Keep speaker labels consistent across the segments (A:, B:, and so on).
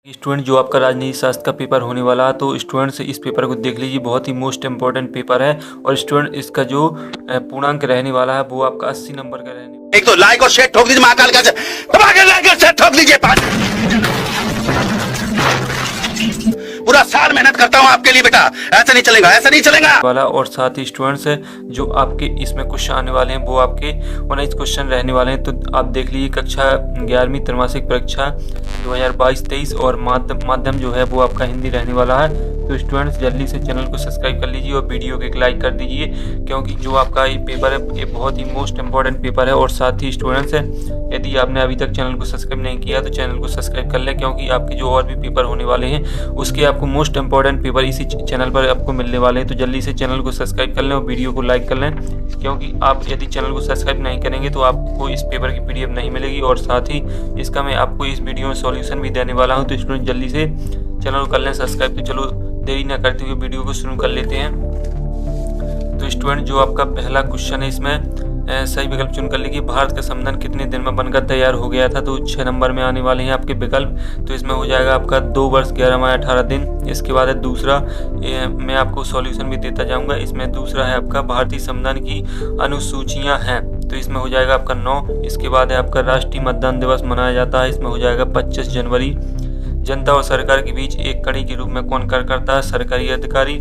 A: Student जो आपका राजनीति शास्त्र का पेपर होने वाला है, तो स्टूडेंट्स इस पेपर को देख लीजिए, बहुत ही मोस्ट इम्पोर्टेंट पेपर है। और स्टूडेंट इसका जो पूर्णांक रहने वाला है वो आपका 80 नंबर का रहने।
B: एक तो लाइक और शेयर ठोक दीजिए, महाकाल का दबा के लाइक और शेयर ठोक दीजिए। पूरा साल मेहनत करता हूँ आपके लिए बेटा, ऐसा नहीं चलेगा, ऐसा नहीं चलेगा
A: वाला। और साथ ही स्टूडेंट्स जो आपके इसमें क्वेश्चन आने वाले हैं वो आपके 19 क्वेश्चन रहने वाले हैं। तो आप देख लीजिए, कक्षा 11वीं त्रैमासिक परीक्षा 2022-23 और माध्यम जो है वो आपका हिंदी रहने वाला है। तो स्टूडेंट्स जल्दी से चैनल को सब्सक्राइब कर लीजिए और वीडियो को एक लाइक कर दीजिए, क्योंकि जो आपका ये पेपर है ये बहुत ही मोस्ट इम्पोर्टेंट पेपर है। और साथ ही स्टूडेंट्स यदि आपने अभी तक चैनल को सब्सक्राइब नहीं किया तो चैनल को सब्सक्राइब कर लें, क्योंकि आपके जो और भी पेपर होने वाले हैं उसके आपको मोस्ट इम्पोर्टेंट पेपर इसी चैनल पर आपको मिलने वाले हैं। तो जल्दी से चैनल को सब्सक्राइब कर लें और वीडियो को लाइक कर लें, क्योंकि आप यदि चैनल को सब्सक्राइब नहीं करेंगे तो आपको इस पेपर की PDF नहीं मिलेगी। और साथ ही इसका मैं आपको इस वीडियो में सॉल्यूशन भी देने वाला हूं। तो स्टूडेंट जल्दी से चैनल को कर लें सब्सक्राइब। तो चलो देरी ना करते हुए वीडियो को शुरू कर लेते हैं। तो स्टूडेंट जो आपका पहला क्वेश्चन है, इसमें सही विकल्प चुन कर लीजिए। भारत का संविधान कितने दिन में बनकर तैयार हो गया था? तो 6 नंबर में आने वाले हैं आपके विकल्प। तो इसमें हो जाएगा आपका 2 वर्ष 11 माह 18 दिन। इसके बाद है दूसरा, मैं आपको सॉल्यूशन भी देता जाऊंगा। इसमें दूसरा है आपका भारतीय संविधान की अनुसूचियां हैं, तो इसमें हो जाएगा आपका 9। इसके बाद है आपका राष्ट्रीय मतदान दिवस मनाया जाता है, इसमें हो जाएगा 25 जनवरी। जनता और सरकार के बीच एक कड़ी के रूप में कौन कार्य करता है? सरकारी अधिकारी।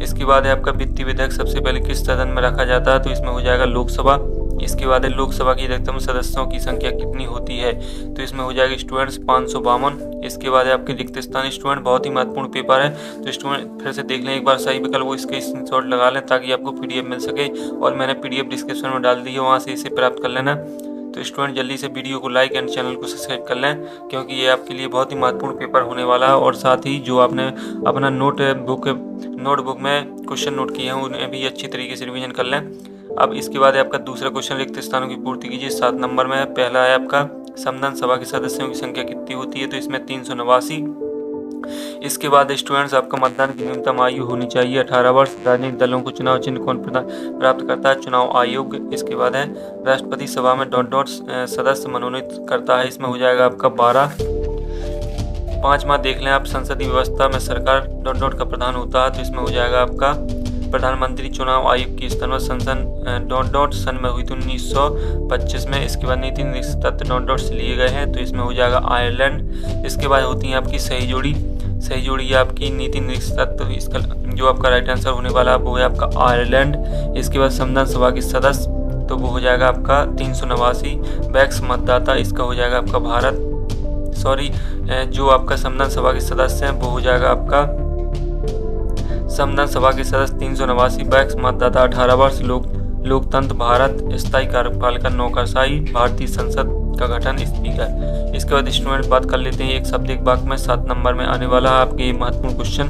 A: इसके बाद है आपका वित्तीय विधेयक सबसे पहले किस सदन में रखा जाता है? तो इसमें हो जाएगा लोकसभा। इसके बाद है लोकसभा की अधिकतम सदस्यों की संख्या कितनी होती है? तो इसमें हो जाएगा स्टूडेंट्स 552। इसके बाद है आपके रिक्त स्थान। स्टूडेंट बहुत ही महत्वपूर्ण पेपर है, तो स्टूडेंट फिर से देख लें एक बार सही विकल्प वो इसके स्क्रीनशॉट लगा लें ताकि आपको PDF मिल सके। और मैंने PDF डिस्क्रिप्शन में डाल दी है, वहाँ से इसे प्राप्त कर लेना। तो स्टूडेंट जल्दी से वीडियो को लाइक एंड चैनल को सब्सक्राइब कर लें, क्योंकि ये आपके लिए बहुत ही महत्वपूर्ण पेपर होने वाला है। और साथ ही जो आपने अपना नोटबुक में क्वेश्चन नोट किए हैं उन्हें भी अच्छी तरीके से रिवीजन कर लें। अब इसके बाद आपका दूसरा क्वेश्चन, रिक्त स्थानों की पूर्ति कीजिए। 7 नंबर में पहला है आपका संविधान सभा के सदस्यों की संख्या कितनी होती है? तो इसमें 389। इसके बाद स्टूडेंट्स आपका मतदान की न्यूनतम आयु होनी चाहिए 18 वर्ष। राजनीतिक दलों को चुनाव चिन्ह कौन प्राप्त करता है? चुनाव आयोग। इसके बाद है राष्ट्रपति सभा में ... सदस्य मनोनीत करता है, इसमें हो जाएगा आपका 12। 5वां देख लें आप, संसदीय व्यवस्था में सरकार ... का प्रधान होता है, तो इसमें हो जाएगा आपका प्रधानमंत्री। चुनाव आयोग की स्थापना संसद ... सन में हुई थी 1925 में। इसके बाद नीति निर्देशक तत्व ... से लिए गए हैं, तो इसमें हो जाएगा आयरलैंड। इसके बाद होती है आपकी सही जोड़ी आपकी नीति निर्देशक तत्व। इसका जो आपका राइट आंसर होने वाला है वो है आपका आयरलैंड। इसके बाद संविधान सभा के सदस्य, तो वो हो जाएगा आपका 389। वैक्स मतदाता, इसका हो जाएगा आपका भारत। जो आपका संविधान सभा के सदस्य हैं वो हो जाएगा आपका संविधान सभा के सदस्य 389। वैक्स मतदाता 18 वर्ष। लोकतंत्र भारत। स्थायी कार्यपालिका नौकरशाही। भारतीय संसद का गठन स्पीकर। इसके बाद स्टूडेंट बात कर लेते हैं एक शब्द एक वाक्य में। 7 नंबर में आने वाला है आपके महत्वपूर्ण क्वेश्चन।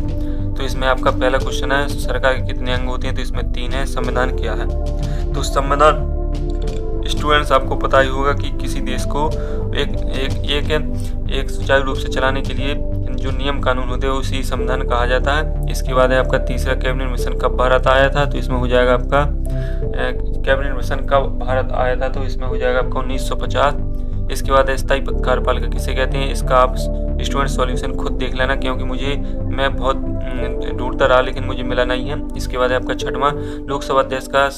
A: तो इसमें आपका पहला क्वेश्चन है, सरकार के कितने अंग होते हैं? तो इसमें 3 है। संविधान क्या है? तो संविधान स्टूडेंट्स आपको पता ही होगा कि किसी देश को एक सुचारू रूप से चलाने के लिए जो नियम कानून होते हैं उसी संविधान कहा जाता है। इसके बाद है आपका तीसरा, कैबिनेट मिशन कब भारत आया था? तो इसमें हो जाएगा आपका कैबिनेट मिशन कब भारत आया था? तो इसमें हो जाएगा आपका 1950। इसके बाद स्थायी कार्यपालिका किसे कहते हैं? इसका आप स्टूडेंट सॉल्यूशन खुद देख लेना, क्योंकि मैं बहुत ढूंढता रहा लेकिन मुझे मिला नहीं है। इसके बाद आपका 6वां, लोकसभा अध्यक्ष का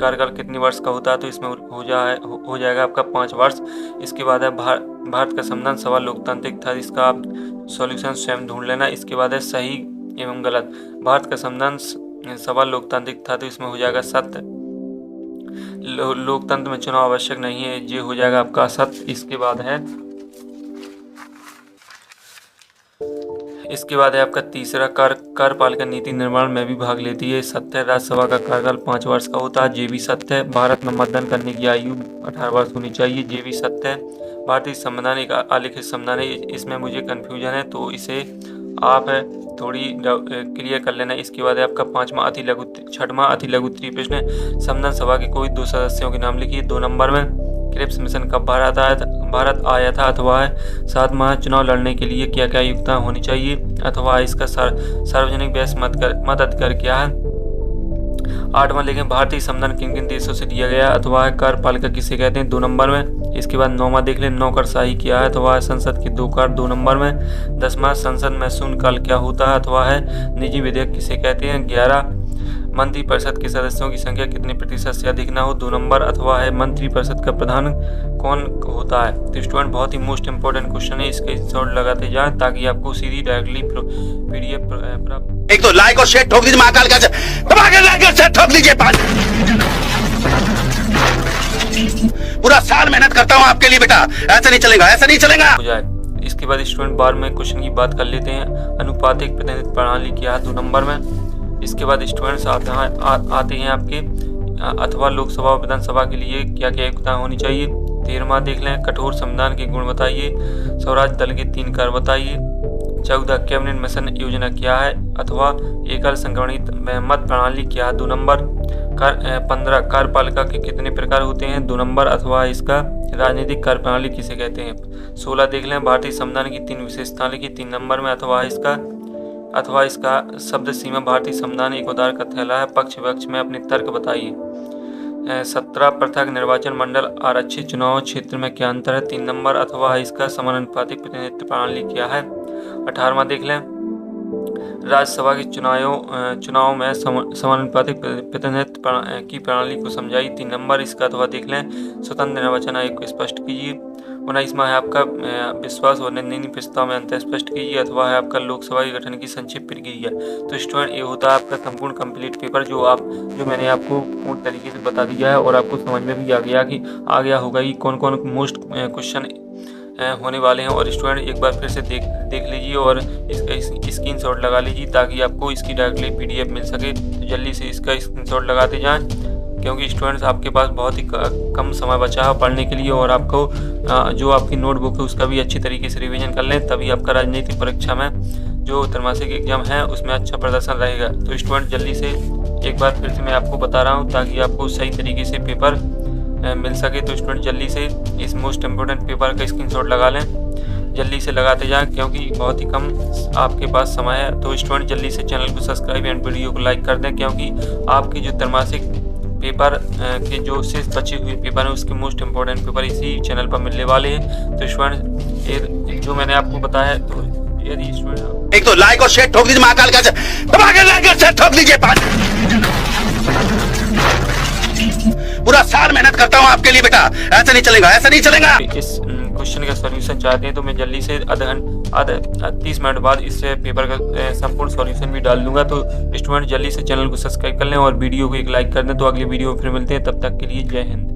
A: कार्यकाल कितने वर्ष का होता है? तो इसमें हो जाएगा आपका 5 वर्ष। इसके बाद है भारत का संविधान सभा लोकतांत्रिक था, इसका आप सॉल्यूशन स्वयं ढूंढ लेना। इसके बाद है सही एवं गलत। भारत का संविधान सभा लोकतांत्रिक था, तो इसमें हो जाएगा सत्य। लोकतंत्र में चुनाव आवश्यक नहीं है, ये हो जाएगा आपका सत्य। इसके बाद है आपका तीसरा, कार्यपालिका नीति निर्माण में भी भाग लेती है, सत्य। राज्यसभा का कार्यकाल 5 वर्ष का होता है, ये भी सत्य है। भारत में मतदान करने की आयु 18 वर्ष होनी चाहिए, ये भी सत्य है। भारतीय संविधान एक अलिखित संविधान है, इसमें मुझे कन्फ्यूजन है तो इसे आप थोड़ी क्लियर कर लेना। इसके बाद है आपका 6वां अति लघु उत्तरीय प्रश्न, संविधान सभा के कोई 2 सदस्यों के नाम लिखिए। 2 नंबर में क्रिप्स मिशन कब भारत आया था? अथवा 7 माह चुनाव लड़ने के लिए क्या क्या योग्यता होनी चाहिए? अथवा इसका सार्वजनिक व्यय मताधिकार क्या है? 8वां लेकिन भारतीय संविधान किन किन देशों से लिया गया अथवा है कार्यपालिका किसे कहते हैं 2 नंबर में। इसके बाद 9वां देख लें नौकरशाही क्या है अथवा है संसद की 2 कार 2 नंबर में। 10वां संसद में शून्यकाल क्या होता है अथवा है निजी विधेयक किसे कहते हैं। 11 मंत्रिपरिषद के सदस्यों की संख्या कितने प्रतिशत से अधिक ना हो 2 नंबर अथवा है मंत्रिपरिषद का प्रधान कौन होता है। तो स्टूडेंट बहुत ही मोस्ट इंपोर्टेंट क्वेश्चन है, इसके शॉर्ट लगाते जाएं ताकि आपको सीधी डायरेक्टली पीडीएफ प्राप्त।
B: एक तो लाइक और शेयर ठोक दीजिए महाकाल का दबा के लाइक और शेयर ठोक दीजिए। पूरा साल मेहनत करता हूँ आपके लिए बेटा, ऐसा नहीं चलेगा, ऐसा नहीं चलेगा
A: हो जाए। इसके बाद स्टूडेंट बार में क्वेश्चन की बात कर लेते हैं। अनुपातिक प्रतिनिधित्व प्रणाली क्या है 2 नंबर में। इसके बाद स्टूडेंट्स आते हैं आपके अथवा लोकसभा और विधानसभा के लिए क्या क्या योग्यता होनी चाहिए। 13वां देख लें कठोर संविधान के गुण बताइए। स्वराज दल के 3 कार्य बताइए। 14 कैबिनेट मिशन योजना क्या है अथवा एकल संगणित मत प्रणाली क्या है 2 नंबर। 15 कार्यपालिका के कितने प्रकार होते हैं 2 नंबर अथवा इसका राजनीतिक कार्यप्रणाली किसे कहते हैं। 16 देख लें भारतीय संविधान की 3 विशेषताएं लिखी 3 नंबर में अथवा इसका शब्द सीमा भारतीय संविधान एक उदार का थैला है। पक्ष विपक्ष में अपने तर्क बताइए। 17 पृथक निर्वाचन मंडल आरक्षित चुनाव क्षेत्र में क्या अंतर है 3 नंबर अथवा इसका समानुपातिक प्रतिनिधित्व प्रणाली क्या है। 18वां देख लें राज्यसभा के चुनाव में समानुपातिक प्रतिनिधित्व की प्रणाली को समझाइए 3 नंबर इसका अथवा देख लें स्वतंत्र निर्वाचन आयोग को स्पष्ट कीजिए। 19वां है आपका विश्वास और निर्णय प्रस्ताव में अंतर स्पष्ट कीजिए अथवा है आपका लोकसभा के गठन की संक्षिप्त प्रक्रिया। तो स्टूडेंट ये होता है आपका संपूर्ण कंप्लीट पेपर जो मैंने आपको पूर्ण तरीके से बता दिया है और आपको समझ में भी आ गया होगा कि कौन कौन मोस्ट क्वेश्चन होने वाले हैं। और स्टूडेंट एक बार फिर से देख लीजिए और इसका स्क्रीनशॉट लगा लीजिए ताकि आपको इसकी डायरेक्टली पीडीएफ मिल सके। तो जल्दी से इसका स्क्रीनशॉट लगाते जाएं क्योंकि स्टूडेंट्स आपके पास बहुत ही कम समय बचा है पढ़ने के लिए और आपको जो आपकी नोटबुक है उसका भी अच्छी तरीके से रिवीजन कर लें, तभी आपका राजनीतिक परीक्षा में जो त्रैमासिक एग्जाम है उसमें अच्छा प्रदर्शन रहेगा। तो स्टूडेंट जल्दी से एक बार फिर से मैं आपको बता रहा हूँ ताकि आपको सही तरीके से पेपर मिल सके। तो स्टूडेंट जल्दी से इस मोस्ट इम्पोर्टेंट पेपर का स्क्रीनशॉट लगा लें, जल्दी से लगाते जाएं क्योंकि बहुत ही कम आपके पास समय है। तो स्टूडेंट जल्दी से चैनल को सब्सक्राइब एंड वीडियो को लाइक कर दें क्योंकि आपके जो त्रैमासिक पेपर के जो शेष बचे हुए पेपर हैं उसके मोस्ट इम्पोर्टेंट पेपर इसी चैनल पर मिलने वाले हैं। तो स्टूडेंट जो मैंने आपको बताया है तो यदि स्टूडेंट
B: एक तो लाइक और शेयर ठोक दीजिए महाकाल का दबा के लाइक और शेयर ठोक दीजिए। पूरा साल मेहनत करता हूँ आपके लिए बेटा, ऐसा नहीं चलेगा, ऐसा नहीं चलेगा।
A: इस क्वेश्चन का सॉल्यूशन चाहते हैं तो मैं जल्दी से 30 मिनट बाद इस पेपर का संपूर्ण सॉल्यूशन भी डाल दूंगा। तो स्टूडेंट जल्दी से चैनल को सब्सक्राइब कर लें और वीडियो को एक लाइक कर दें। तो अगली वीडियो में फिर मिलते हैं, तब तक के लिए जय हिंद।